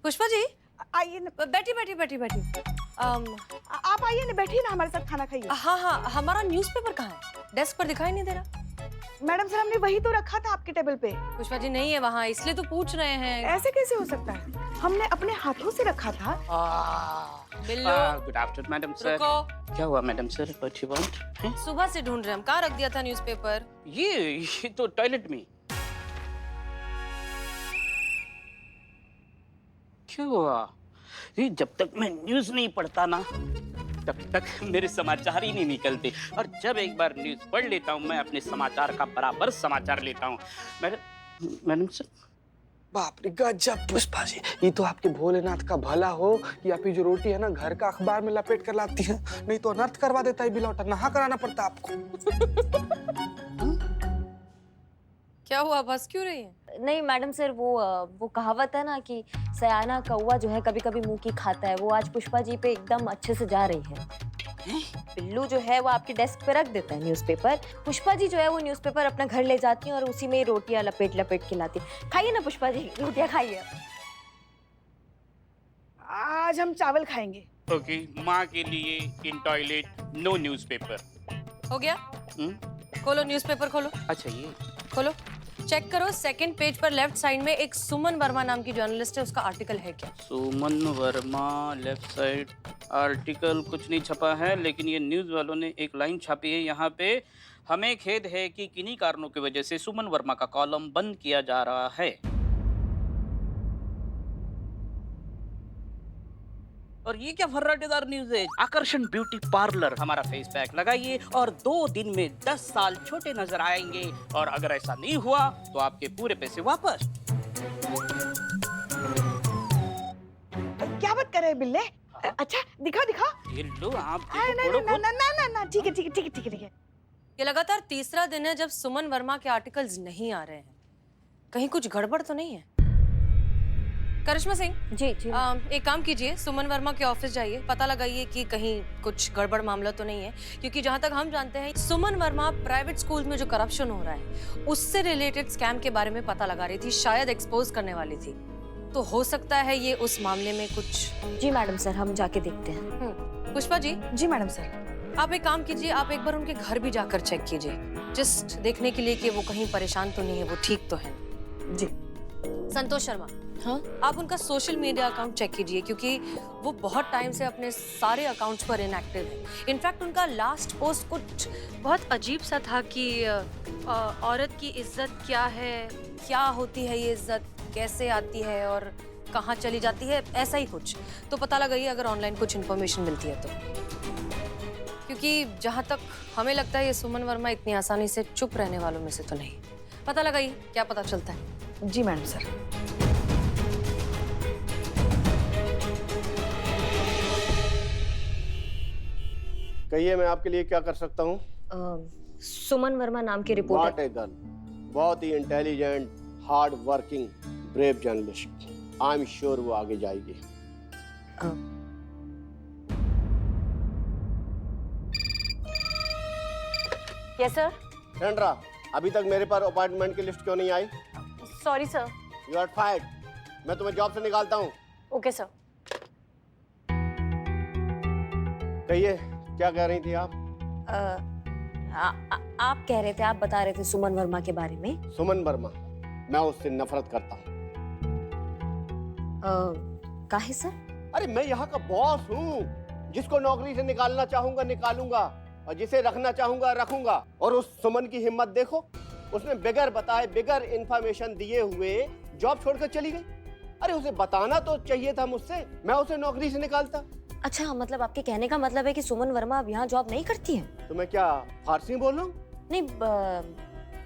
पुष्पा जी आइए न, बैठी बैठी बैठी बैठी। आप आइए ना, बैठिए ना, हमारे साथ खाना खाइए। हाँ हाँ, हमारा न्यूज़पेपर कहाँ है? डेस्क पर दिखाई नहीं दे रहा। मैडम सर, हमने वही तो रखा था आपके टेबल पे। पुष्पा जी नहीं है वहाँ, इसलिए तो पूछ रहे हैं। ऐसे कैसे हो सकता है? हमने अपने हाथों से रखा था। बिल्लो गुड आफ्टरनून मैडम सर। रुको, क्या हुआ madam sir? What you want? सुबह से ढूंढ रहे हैं हम, कहाँ रख दिया था न्यूज़पेपर? ये तो टॉयलेट में। क्या हुआ? ये जब तक मैं न्यूज़ नहीं पढ़ता ना, तब तक मेरे समाचार ही नहीं निकलते, और जब एक बार न्यूज़ पढ़ लेता हूँ मैं अपने समाचार का बराबर समाचार लेता हूँ। Madam sir. बाप रे गजब पुष्पा जी, ये तो आपके भोलेनाथ का भला हो कि आपकी जो रोटी है ना घर का अखबार में लपेट कर लाती है, नहीं तो अनर्थ करवा देता है बिलौटा, नहा कराना पड़ता आपको। क्या हुआ, बस क्यों रही है? नहीं मैडम सर, वो कहावत है ना कि सयाना कौवा जो है कभी कभी मुंह की खाता है, वो आज पुष्पा जी पे एकदम अच्छे से जा रही है। बिल्लू जो है वो आपके डेस्क पे रख देता है न्यूज़पेपर, पुष्पा जी जो है वो न्यूज़पेपर अपना घर ले जाती हैं और उसी में रोटियां लपेट लपेट के लाती हैं। खाइए ना पुष्पा जी, रोटियां खाइए। आज हम चावल खाएंगे। ओके, माँ के लिए इन टॉयलेट नो न्यूज़पेपर। हो गया? खोलो न्यूज़पेपर, खोलो। अच्छा ये खोलो, चेक करो सेकंड पेज पर लेफ्ट साइड में एक सुमन वर्मा नाम की जर्नलिस्ट है, उसका आर्टिकल है क्या? सुमन वर्मा, लेफ्ट साइड आर्टिकल कुछ नहीं छपा है, लेकिन ये न्यूज़ वालों ने एक लाइन छापी है यहाँ पे। हमें खेद है कि किन्हीं कारणों की वजह से सुमन वर्मा का कॉलम बंद किया जा रहा है। और ये क्या फर्राटेदार न्यूज़ है? आकर्षण ब्यूटी पार्लर हमारा फेस पैक लगाइए और 2 दिन में 10 साल छोटे नजर आएंगे, और अगर ऐसा नहीं हुआ तो आपके पूरे पैसे वापस। क्या बात कर रहे हैं बिल्ले? अच्छा दिखा दिखा। ये लो आप नहीं देखो, नहीं पढ़ो, ना ना ना ना, ठीक है ठीक है ठीक है ठीक है ठीक है। ये लगातार तीसरा दिन है जब सुमन वर्मा के आर्टिकल्स नहीं आ रहे हैं। कहीं कुछ गड़बड़ तो नहीं है? करिश्मा सिंह जी जी। एक काम कीजिए, सुमन वर्मा के ऑफिस जाइए, पता लगाइए कि कहीं कुछ गड़बड़ मामला तो नहीं है, क्योंकि जहां तक हम जानते हैं सुमन वर्मा प्राइवेट स्कूल में जो करप्शन हो रहा है उससे रिलेटेड स्कैम के बारे में पता लगा रही थी, शायद एक्सपोज करने वाली थी, तो हो सकता है ये उस मामले में कुछ। जी मैडम सर, हम जाके देखते हैं। पुष्पा जी, जी मैडम सर। आप एक काम कीजिए, आप एक बार उनके घर भी जाकर चेक कीजिए, जस्ट देखने के लिए कि वो कहीं परेशान तो नहीं है, वो ठीक तो है। जी। संतोष शर्मा, हाँ आप उनका सोशल मीडिया अकाउंट चेक कीजिए, क्योंकि वो बहुत टाइम से अपने सारे अकाउंट्स पर इनएक्टिव है। इनफैक्ट उनका लास्ट पोस्ट कुछ बहुत अजीब सा था कि औरत की इज्जत क्या है, क्या होती है ये इज्जत, कैसे आती है और कहाँ चली जाती है, ऐसा ही कुछ। तो पता लगाइए अगर ऑनलाइन कुछ इन्फॉर्मेशन मिलती है तो, क्योंकि जहाँ तक हमें लगता है ये सुमन वर्मा इतनी आसानी से चुप रहने वालों में से तो नहीं। पता लगाइए, क्या पता चलता है। जी मैडम सर। कहिए, मैं आपके लिए क्या कर सकता हूँ? सुमन वर्मा नाम की व्हाट रिपोर्टर। ए गर्ल, बहुत ही intelligent, hard working, brave journalist. I am sure वो आगे जाएगी। Yes sir. सेंड्रा, अभी तक मेरे पास अपॉइंटमेंट की लिस्ट क्यों नहीं आई? Sorry sir. You are fired. मैं तुम्हें जॉब से निकालता हूँ। Okay sir. कहिए, क्या कह रही थी आप? आप कह रहे थे, आप बता रहे थे सुमन वर्मा के बारे में। सुमन वर्मा, मैं उससे नफरत करता हूँ। काहे सर? अरे मैं यहाँ का बॉस हूँ, जिसको नौकरी से निकालना चाहूंगा निकालूंगा, और जिसे रखना चाहूंगा रखूंगा। और उस सुमन की हिम्मत देखो, उसने बिगर बताए, बिगर इंफॉर्मेशन दिए हुए जॉब छोड़कर चली गई। अरे उसे बताना तो चाहिए था मुझसे, मैं उसे नौकरी से निकालता। अच्छा, मतलब आपके कहने का मतलब है कि सुमन वर्मा अब यहाँ जॉब नहीं करती है? तो मैं क्या फारसी बोल रहा हूँ? नहीं,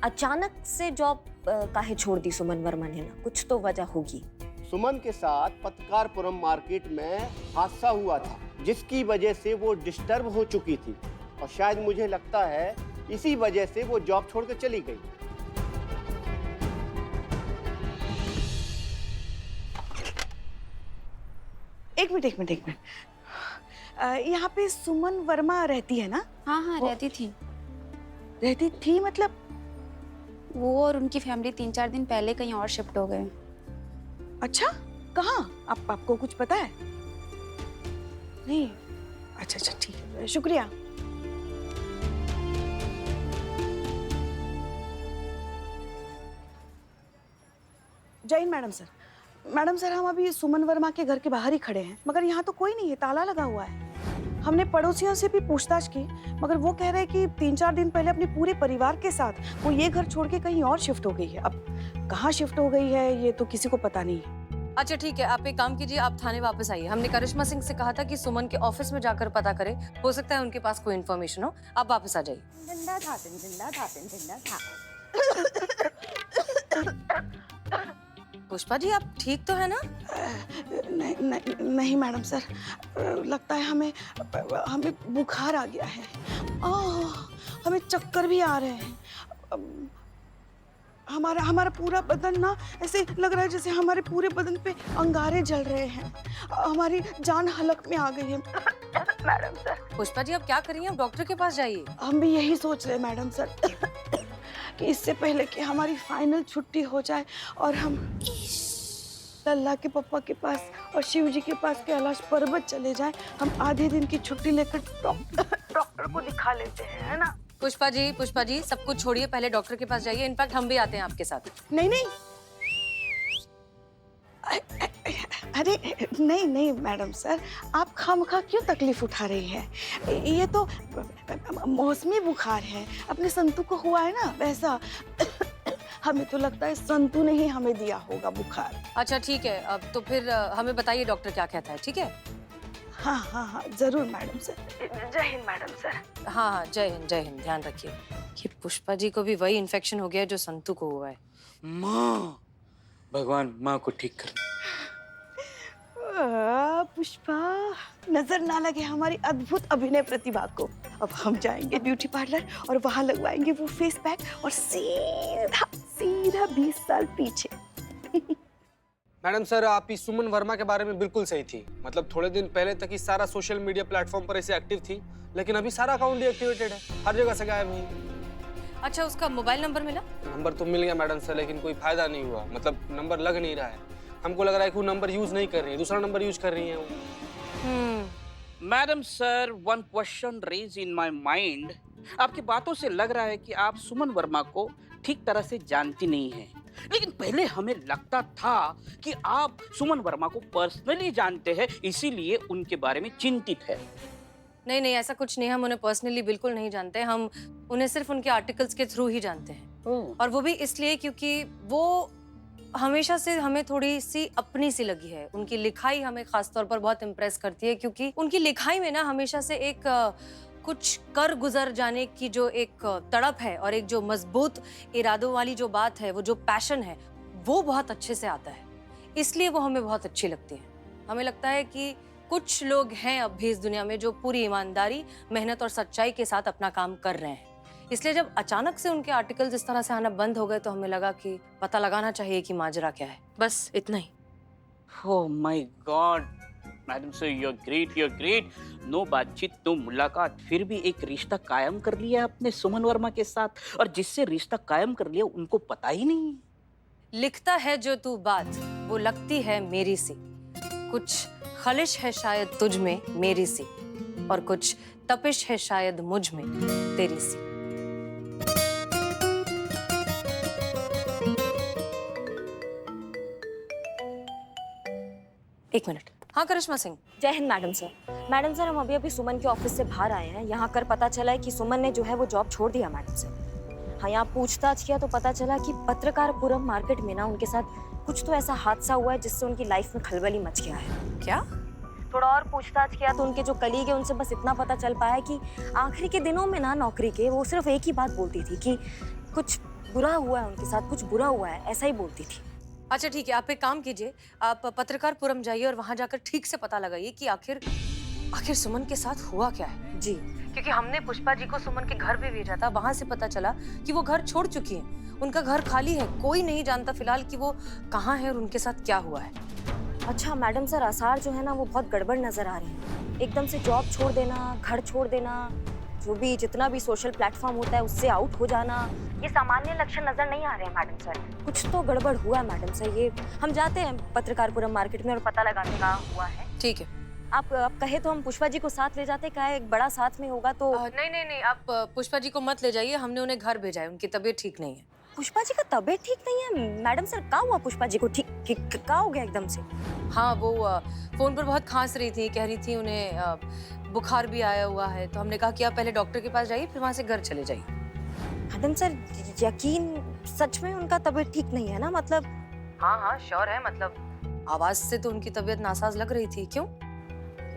अचानक से जॉब काहे छोड़ दी सुमन वर्मा ने ना? कुछ तो वजह होगी। सुमन के साथ पत्रकारपुरम मार्केट में हादसा हुआ था, जिसकी वजह से वो डिस्टर्ब हो चुकी थी, और शायद मुझे लगता है इसी वजह से वो जॉब छोड़कर चली गई। एक मिनट। यहाँ पे सुमन वर्मा रहती है ना? हाँ हाँ, रहती थी। रहती थी मतलब? वो और उनकी फैमिली 3-4 दिन पहले कहीं और शिफ्ट हो गए। अच्छा, कहाँ? आपको कुछ पता है? नहीं। अच्छा अच्छा ठीक है, शुक्रिया। जय Hind madam sir. Madam sir, हम अभी सुमन वर्मा के घर के बाहर ही खड़े हैं, मगर यहाँ तो कोई नहीं है, ताला लगा हुआ है। हमने पड़ोसियों से भी पूछताछ की, मगर वो कह रहे हैं कि 3-4 दिन पहले अपने पूरे परिवार के साथ वो ये घर छोड़ के कहीं और शिफ्ट हो गई है। अब कहाँ शिफ्ट हो गई है ये तो किसी को पता नहीं है। अच्छा ठीक है, आप एक काम कीजिए, आप थाने वापस आइए। हमने करिश्मा सिंह से कहा था कि सुमन के ऑफिस में जाकर पता करें, हो सकता है उनके पास कोई इन्फॉर्मेशन हो। आप वापस आ जाइए। पुष्पा जी, आप ठीक तो है ना? नहीं मैडम सर, लगता है हमें बुखार आ गया है। हमें चक्कर भी आ रहे हैं। हमारा पूरा बदन ना ऐसे लग रहा है जैसे हमारे पूरे बदन पे अंगारे जल रहे हैं। हमारी जान हलक में आ गई है मैडम सर। पुष्पा जी, आप क्या करिए, आप डॉक्टर के पास जाइए। हम भी यही सोच रहे हैं मैडम सर कि इससे पहले कि हमारी फाइनल छुट्टी हो जाए और हम लल्ला के पापा के पास और शिव जी के पास कैलाश पर्वत चले जाएं, हम आधे दिन की छुट्टी लेकर डॉक्टर को दिखा लेते हैं, है ना? पुष्पा जी सब कुछ छोड़िए, पहले डॉक्टर के पास जाइए। इनफैक्ट हम भी आते हैं आपके साथ। नहीं अरे नहीं मैडम सर, आप खामखा क्यों तकलीफ उठा रही हैं? ये तो मौसमी बुखार है, अपने संतू को हुआ है ना वैसा। हमें तो लगता है संतू ने ही हमें दिया होगा बुखार। अच्छा ठीक है, अब तो फिर हमें बताइए डॉक्टर क्या कहता है, ठीक है? हाँ जरूर मैडम सर। जय हिंद मैडम सर। हाँ, जय हिंद, ध्यान रखिए। कि पुष्पा जी को भी वही इन्फेक्शन हो गया है जो संतू को हुआ है। माँ, भगवान माँ को ठीक कर। पुष्पा, नजर ना लगे हमारी अद्भुत अभिनय प्रतिभा को। अब हम जाएंगे ब्यूटी पार्लर और वहां लगवाएंगे वो फेस पैक और सीधा 20 साल पीछे। मैडम सर, आप इस सुमन वर्मा के बारे में बिल्कुल सही थी। मतलब थोड़े दिन पहले तक ही सारा सोशल मीडिया प्लेटफॉर्म पर ऐसे एक्टिव थी, लेकिन अभी सारा अकाउंट डीएक्टिवेटेड है, हर जगह से गायब हुई। अच्छा, उसका मोबाइल नंबर मिला? नंबर तो मिल गया मैडम सर, लेकिन कोई फायदा नहीं हुआ। मतलब नंबर लग नहीं रहा है। हमको लग रहा है कि वो नंबर यूज नहीं कर रही है, दूसरा नंबर यूज कर रही है वो। Madam sir, one question raise in my mind. आपकी बातों से लग रहा है कि आप सुमन वर्मा को ठीक तरह से जानती नहीं हैं। लेकिन पहले हमें लगता था कि आप सुमन वर्मा को पर्सनली जानते हैं, इसीलिए उनके बारे में चिंतित है। नहीं, ऐसा कुछ नहीं। हम उन्हें पर्सनली बिल्कुल नहीं जानते। हम उन्हें सिर्फ उनके आर्टिकल्स के थ्रू ही जानते हैं। और वो भी इसलिए क्योंकि वो हमेशा से हमें थोड़ी सी अपनी सी लगी है। उनकी लिखाई हमें खासतौर पर बहुत इम्प्रेस करती है, क्योंकि उनकी लिखाई में ना हमेशा से एक कुछ कर गुजर जाने की जो एक तड़प है और एक जो मजबूत इरादों वाली जो बात है, वो जो पैशन है, वो बहुत अच्छे से आता है। इसलिए वो हमें बहुत अच्छी लगती है। हमें लगता है कि कुछ लोग हैं अब भी इस दुनिया में जो पूरी ईमानदारी, मेहनत और सच्चाई के साथ अपना काम कर रहे हैं। इसलिए जब अचानक से उनके आर्टिकल्स इस तरह से आना बंद हो गए तो हमें लगा कि पता लगाना चाहिए कि माजरा क्या है। बस इतना ही। Oh my God, madam sir, you are great. No बातचीत, नो मुलाकात, फिर भी एक रिश्ता कायम कर लिया आपने सुमन वर्मा के साथ, और जिससे रिश्ता कायम कर लिया उनको पता ही नहीं। लिखता है जो तू बात, वो लगती है मेरी सी। कुछ खलिश है शायद तुझ में मेरी सी, और कुछ तपिश है शायद मुझ में तेरी सी। एक मिनट। हाँ करिश्मा सिंह। जय Hind madam sir. Madam sir, हम अभी सुमन के ऑफिस से बाहर आए हैं। यहाँ कर पता चला है कि सुमन ने जो है वो जॉब छोड़ दिया मैडम सर। हाँ, यहाँ पूछताछ किया तो पता चला कि पत्रकारपुरम मार्केट में ना उनके साथ कुछ तो ऐसा हादसा हुआ है जिससे उनकी लाइफ में खलबली मच गया है। क्या? थोड़ा और पूछताछ किया तो उनके जो कलीग है उनसे बस इतना पता चल पाया कि आखिरी के दिनों में ना नौकरी के वो सिर्फ एक ही बात बोलती थी कि कुछ बुरा हुआ है उनके साथ, कुछ बुरा हुआ है, ऐसा ही बोलती थी। अच्छा ठीक है, आप एक काम कीजिए, आप पत्रकारपुरम जाइए और वहां जाकर ठीक से पता लगाइए कि आखिर सुमन के साथ हुआ क्या है। जी, क्योंकि हमने पुष्पा जी को सुमन के घर भी भेजा था, वहां से पता चला कि वो घर छोड़ चुकी हैं। उनका घर खाली है, कोई नहीं जानता फिलहाल कि वो कहाँ है और उनके साथ क्या हुआ है। अच्छा मैडम सर, आसार जो है ना वो बहुत गड़बड़ नजर आ रहे हैं। एकदम से जॉब छोड़ देना, घर छोड़ देना, जो भी जितना भी सोशल प्लेटफॉर्म होता है उससे आउट हो जाना, ये सामान्य लक्षण नजर नहीं आ रहे हैं मैडम सर। कुछ तो गड़बड़ हुआ है मैडम सर। ये हम जाते हैं पत्रकारपुरम मार्केट में और पता लगाने का हुआ है। ठीक है। आप कहे तो हम पुष्पा जी को साथ ले जाते, क्या है एक बड़ा साथ में होगा तो। नहीं, आप पुष्पा जी को मत ले जाइए, हमने उन्हें घर भेजा है, उनकी तबीयत ठीक नहीं है। पुष्पा जी का तबीयत ठीक नहीं है मैडम सर? क्या हुआ पुष्पा जी को? ठीक क्या हो गया एकदम से? हाँ, वो फोन पर बहुत खांस रही थी, कह रही थी उन्हें बुखार भी आया हुआ है, तो हमने कहा कि आप पहले डॉक्टर के पास जाइए, फिर वहाँ से घर चले जाइए। मैडम सर यकीन सच में उनका तबीयत ठीक नहीं है ना? मतलब हाँ, श्योर है, मतलब आवाज से तो उनकी तबीयत नासाज लग रही थी। क्यों?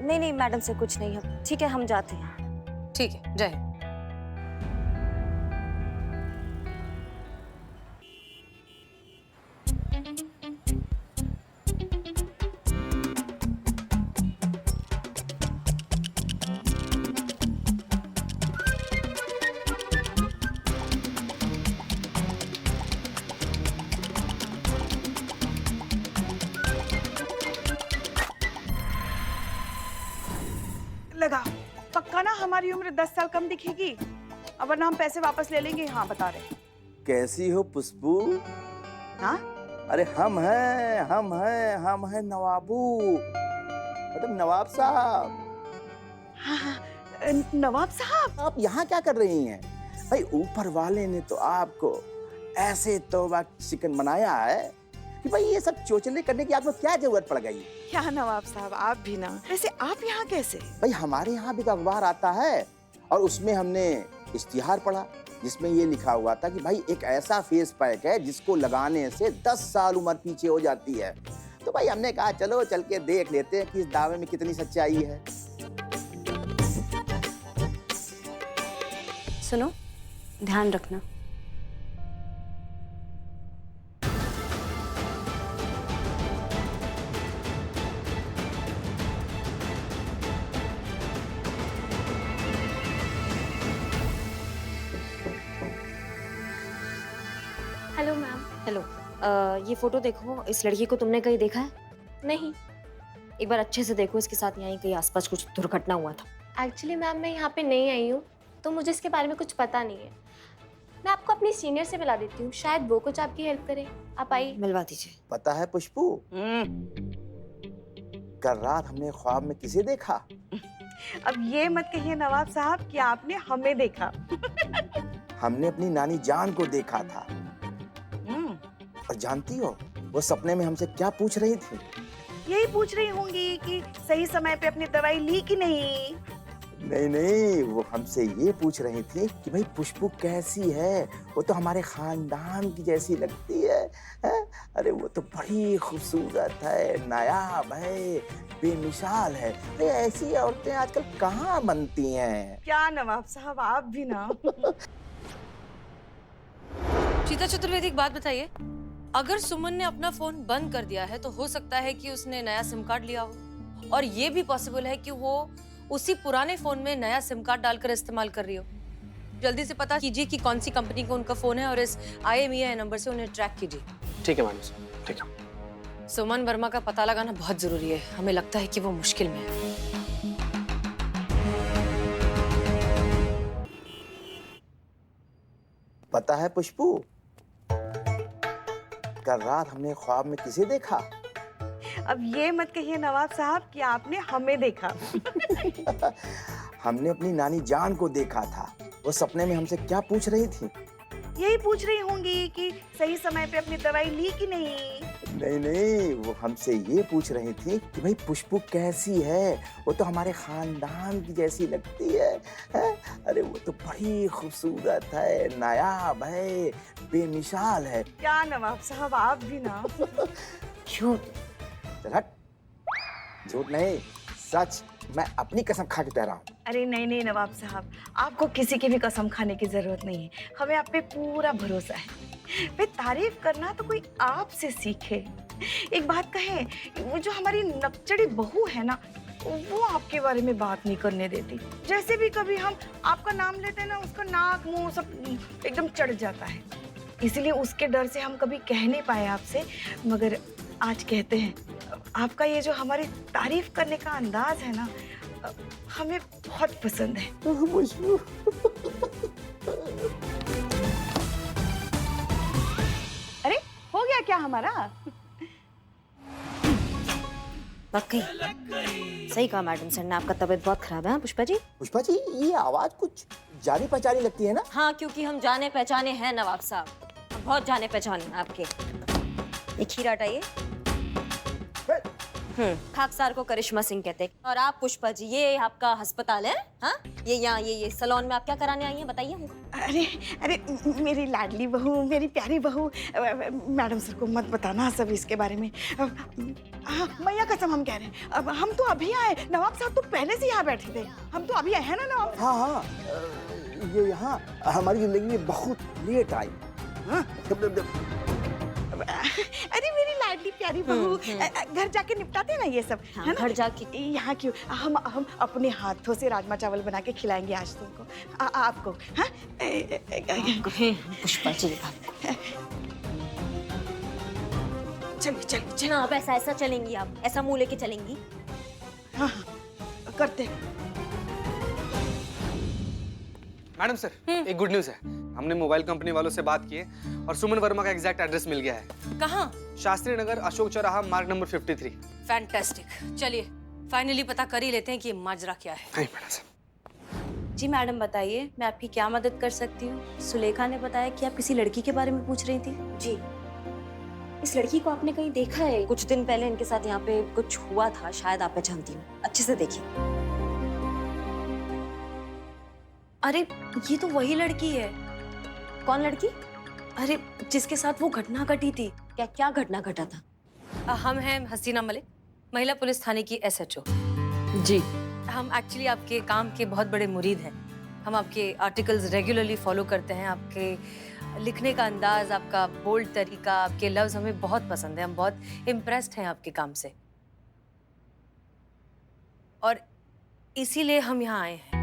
नहीं मैडम सर कुछ नहीं है। ठीक है हम जाते हैं। ठीक है, जय हिंद। लगा पक्का ना हमारी उम्र 10 साल कम दिखेगी, अब वरना हम पैसे वापस ले लेंगे। हाँ बता रहे। कैसी हो पुष्पू? हाँ अरे हम हैं नवाबू, मतलब नवाब साहब। हाँ, नवाब साहब आप यहाँ क्या कर रही हैं? भाई ऊपर वाले ने तो आपको ऐसे तौबा चिकन बनाया है कि भाई ये सब चोचले करने की आपको क्या जरूरत पड़ गई? क्या नवाब साहब आप भी ना, वैसे आप यहाँ कैसे? भाई हमारे यहाँ भी एक अखबार आता है और उसमें हमने इश्तिहार पढ़ा जिसमें ये लिखा हुआ था कि भाई एक ऐसा फेस पैक है जिसको लगाने से 10 साल उम्र पीछे हो जाती है। तो भाई हमने कहा चलो चल के देख लेते हैं कि इस दावे में कितनी सच्चाई है। सुनो, ध्यान रखना। Hello ma'am. हेलो, ये फोटो देखो, इस लड़की को तुमने कहीं देखा है? नहीं, एक बार अच्छे से देखो, इसके साथ यहीं कहीं आसपास कुछ दुर्घटना हुआ था। एक्चुअली मैम मैं यहाँ पे नई आई हूँ तो मुझे इसके बारे में कुछ पता नहीं है। मैं आपको अपनी सीनियर से मिला देती हूँ, शायद वो कुछ आपकी हेल्प करे। आप आइए। मिलवा दीजिए। पता है पुष्पू, कल रात हमने ख्वाब में किसे देखा? अब ये मत कहिए नवाब साहब कि आपने हमें देखा। हमने अपनी नानी जान को देखा था। और जानती हो वो सपने में हमसे क्या पूछ रही थी? यही पूछ रही होंगी कि सही समय पे अपनी दवाई ली कि नहीं। नहीं, वो हमसे ये पूछ रही थी कि भाई पुष्पू कैसी है, वो तो हमारे खानदान की जैसी लगती है, हैं? अरे वो तो बड़ी खूबसूरत है, नायाब है, बेमिसाल है। अरे ऐसी औरतें आजकल कहाँ बनती हैं? क्या नवाब साहब आप भी ना। चीता चतुर्वेदी, एक बात बताइए, अगर सुमन ने अपना फोन बंद कर दिया है तो हो सकता है कि उसने नया सिम कार्ड लिया हो, और ये भी पॉसिबल है कि वो उसी पुराने फोन में नया सिम कार्ड डालकर इस्तेमाल कर रही हो। जल्दी से पता कीजिए कि कौन सी कंपनी का उनका फोन है और इस IMEI नंबर से उन्हें ट्रैक कीजिए। ठीक है मैडम साहब, ठीक है। सुमन वर्मा का पता लगाना बहुत जरूरी है, हमें लगता है कि वो मुश्किल में है। पता है पुष्पू, कल रात हमने ख्वाब में किसे देखा? अब ये मत कहिए नवाब साहब कि आपने हमें देखा। हमने अपनी नानी जान को देखा था। वो सपने में हमसे क्या पूछ रही थी? यही पूछ रही होंगी कि सही समय पे अपनी दवाई ली कि नहीं। नहीं, वो हमसे ये पूछ रही थी कि भाई पुष्पू कैसी है, वो तो हमारे खानदान की जैसी लगती है, हैं? अरे वो तो बड़ी खूबसूरत है, नायाब है, बेमिसाल है। क्या नवाब साहब आप भी ना। क्यों? चल हट, झूठ नहीं सच, मैं अपनी कसम खा के कह रहा हूँ। अरे नहीं नवाब साहब, आपको किसी की भी कसम खाने की जरूरत नहीं है, हमें आप पे पूरा भरोसा है। भाई तारीफ करना तो कोई आपसे सीखे। एक बात कहें, वो जो हमारी नकचड़ी बहू है ना, वो आपके बारे में बात नहीं करने देती। जैसे भी कभी हम आपका नाम लेते हैं ना, उसका नाक मुंह सब एकदम चढ़ जाता है। इसलिए उसके डर से हम कभी कह नहीं पाए आपसे, मगर आज कहते हैं। आपका ये जो हमारी तारीफ करने का अंदाज है ना, हमें बहुत पसंद है। खुशबू अरे हो गया क्या हमारा? वाकई सही कहा मैडम सर ने, आपका तबीयत बहुत खराब है। हाँ, पुष्पा जी? पुष्पा जी, ये आवाज कुछ जानी पहचानी लगती है ना? हाँ, क्योंकि हम जाने पहचाने हैं नवाब साहब, हम बहुत जाने पहचाने हैं आपके। ये खीर हटाइए। खाकसार को करिश्मा सिंह कहते हैं। और आप पुष्पा जी, ये आपका अस्पताल है? हाँ, ये यहाँ ये सलोन में आप क्या कराने आई हैं, बताइए हमको। अरे अरे मेरी लाडली बहू, मेरी प्यारी बहू, मैडम सर को मत बताना सब इसके बारे में। मैया कसम हम कह रहे हैं, अब हम तो अभी आए। नवाब साहब तो पहले से यहाँ बैठे थे, हम तो अभी आए हैं ना नवाब। हाँ हाँ, ये यहाँ हमारी जिंदगी में बहुत लेट आई। हाँ? अरे मेरी लाडली प्यारी बहू, घर जाके निपटाते ना ये सब, हाँ, है ना? घर जाके यहाँ क्यों, हम अपने हाथों से राजमा चावल बना के खिलाएंगे आज तुमको, आपको। हाँ पुष्पा जी, आपको चलिए चलिए चलिए। हाँ, अब ऐसा चलेंगी आप, ऐसा मुंह लेके चलेंगी? हाँ हाँ करते हैं। मैडम सर, एक गुड न्यूज़ है। हमने मोबाइल कंपनी वालों से बात की है और सुमन वर्मा का एग्जैक्ट एड्रेस मिल गया है। कहाँ? शास्त्री नगर, अशोक चौराहा, मार्ग नंबर 53। फैंटास्टिक। चलिए फाइनली पता कर ही लेते हैं कि ये माजरा क्या है। नहीं मैडम सर। जी मैडम बताइए, मैं आपकी क्या मदद कर सकती हूँ? सुलेखा ने बताया कि आप किसी लड़की के बारे में पूछ रही थी। जी, इस लड़की को आपने कहीं देखा है? कुछ दिन पहले इनके साथ यहाँ पे कुछ हुआ था, शायद आप पहचानती हो। अच्छे से देखिए। अरे ये तो वही लड़की है। कौन लड़की? अरे जिसके साथ वो घटना घटी थी। क्या क्या घटना घटा था? हम हैं हसीना मलिक, महिला पुलिस थाने की SHO। जी। हम एक्चुअली आपके काम के बहुत बड़े मुरीद हैं। हम आपके आर्टिकल्स रेगुलरली फॉलो करते हैं। आपके लिखने का अंदाज, आपका बोल्ड तरीका, आपके लफ्ज हमें बहुत पसंद है। हम बहुत इम्प्रेस्ड हैं आपके काम से और इसीलिए हम यहाँ आए हैं।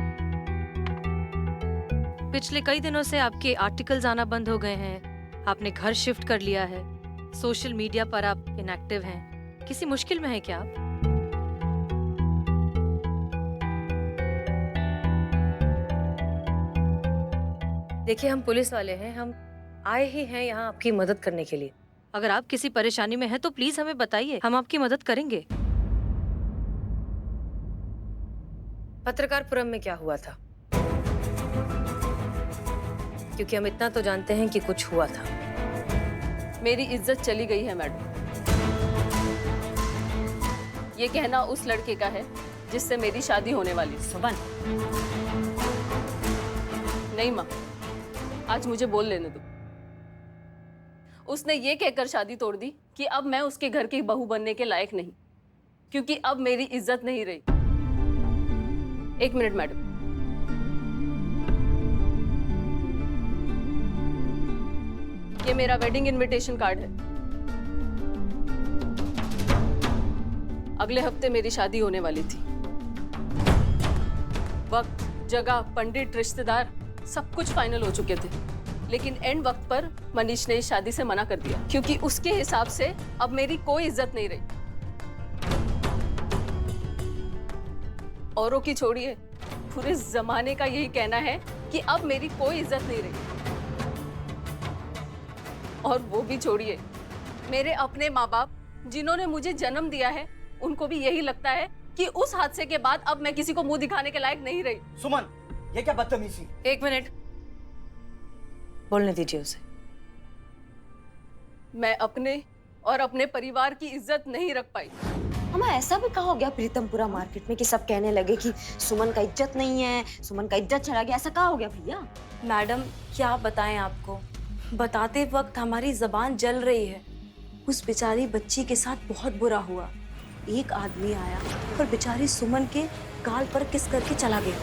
पिछले कई दिनों से आपके आर्टिकल्स आना बंद हो गए हैं। आपने घर शिफ्ट कर लिया है। सोशल मीडिया पर आप इनएक्टिव हैं। किसी मुश्किल में हैं क्या आप? देखिए, हम पुलिस वाले हैं। हम आए ही हैं यहाँ आपकी मदद करने के लिए। अगर आप किसी परेशानी में हैं तो प्लीज हमें बताइए, हम आपकी मदद करेंगे। पत्रकारपुरम में क्या हुआ था? क्योंकि हम इतना तो जानते हैं कि कुछ हुआ था। मेरी इज्जत चली गई है मैडम। ये कहना उस लड़के का है जिससे मेरी शादी होने वाली। सुमन, नहीं माँ, आज मुझे बोल लेने दो। उसने ये कहकर शादी तोड़ दी कि अब मैं उसके घर की बहू बनने के लायक नहीं, क्योंकि अब मेरी इज्जत नहीं रही। एक मिनट मैडम, ये मेरा वेडिंग इनविटेशन कार्ड है। अगले हफ्ते मेरी शादी होने वाली थी। वक्त, जगह, पंडित, रिश्तेदार सब कुछ फाइनल हो चुके थे, लेकिन एंड वक्त पर मनीष ने इस शादी से मना कर दिया, क्योंकि उसके हिसाब से अब मेरी कोई इज्जत नहीं रही। औरों की छोड़िए, पूरे जमाने का यही कहना है कि अब मेरी कोई इज्जत नहीं रही। और वो भी छोड़िए, मेरे अपने माँ बाप जिन्होंने मुझे जन्म दिया है, उनको भी यही लगता है कि उस हादसे के बाद अब मैं किसी को मुंह दिखाने के लायक नहीं रही। सुमन, ये क्या बदतमीजी? एक मिनट, बोलने दीजिए उसे। मैं अपने और अपने परिवार की इज्जत नहीं रख पाई। हमें ऐसा भी कहा हो गया प्रीतमपुरा मार्केट में कि सब कहने लगे कि सुमन का इज्जत नहीं है, सुमन का इज्जत चला गया। ऐसा कहा हो गया भैया? मैडम क्या बताएं आपको, बताते वक्त हमारी जबान जल रही है। उस बेचारी बच्ची के साथ बहुत बुरा हुआ। एक आदमी आया और बेचारी सुमन के गाल पर किस करके चला गया।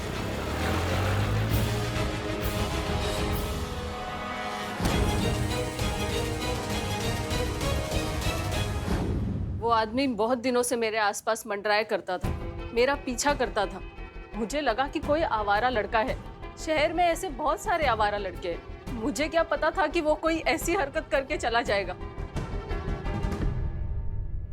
वो आदमी बहुत दिनों से मेरे आसपास मंडराया करता था, मेरा पीछा करता था। मुझे लगा कि कोई आवारा लड़का है। शहर में ऐसे बहुत सारे आवारा लड़के हैं। मुझे क्या पता था कि वो कोई ऐसी हरकत करके चला जाएगा।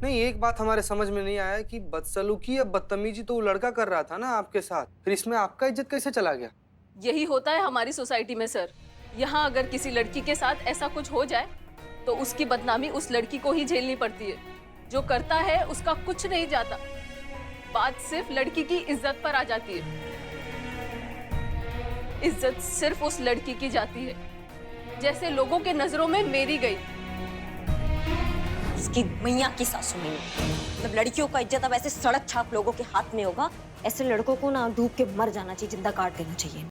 नहीं, एक बात हमारे समझ में नहीं आया कि बदसलूकी या बदतमीजी तो वो लड़का कर रहा था ना आपके साथ, फिर इसमें आपका इज्जत कैसे चला गया? यही होता है हमारी सोसाइटी में सर। यहाँ अगर किसी लड़की के साथ ऐसा कुछ हो जाए तो उसकी बदनामी उस लड़की को ही झेलनी पड़ती है। जो करता है उसका कुछ नहीं जाता, बात सिर्फ लड़की की इज्जत पर आ जाती है। इज्जत सिर्फ उस लड़की की जाती है जैसे लोगों के नजरों में मेरी गई। इसकी मैया की सासू में मतलब लड़कियों का इज्जत अब ऐसे सड़क छाप लोगों के हाथ में होगा। ऐसे लड़कों को ना डूब के मर जाना चाहिए, जिंदा काट देना चाहिए।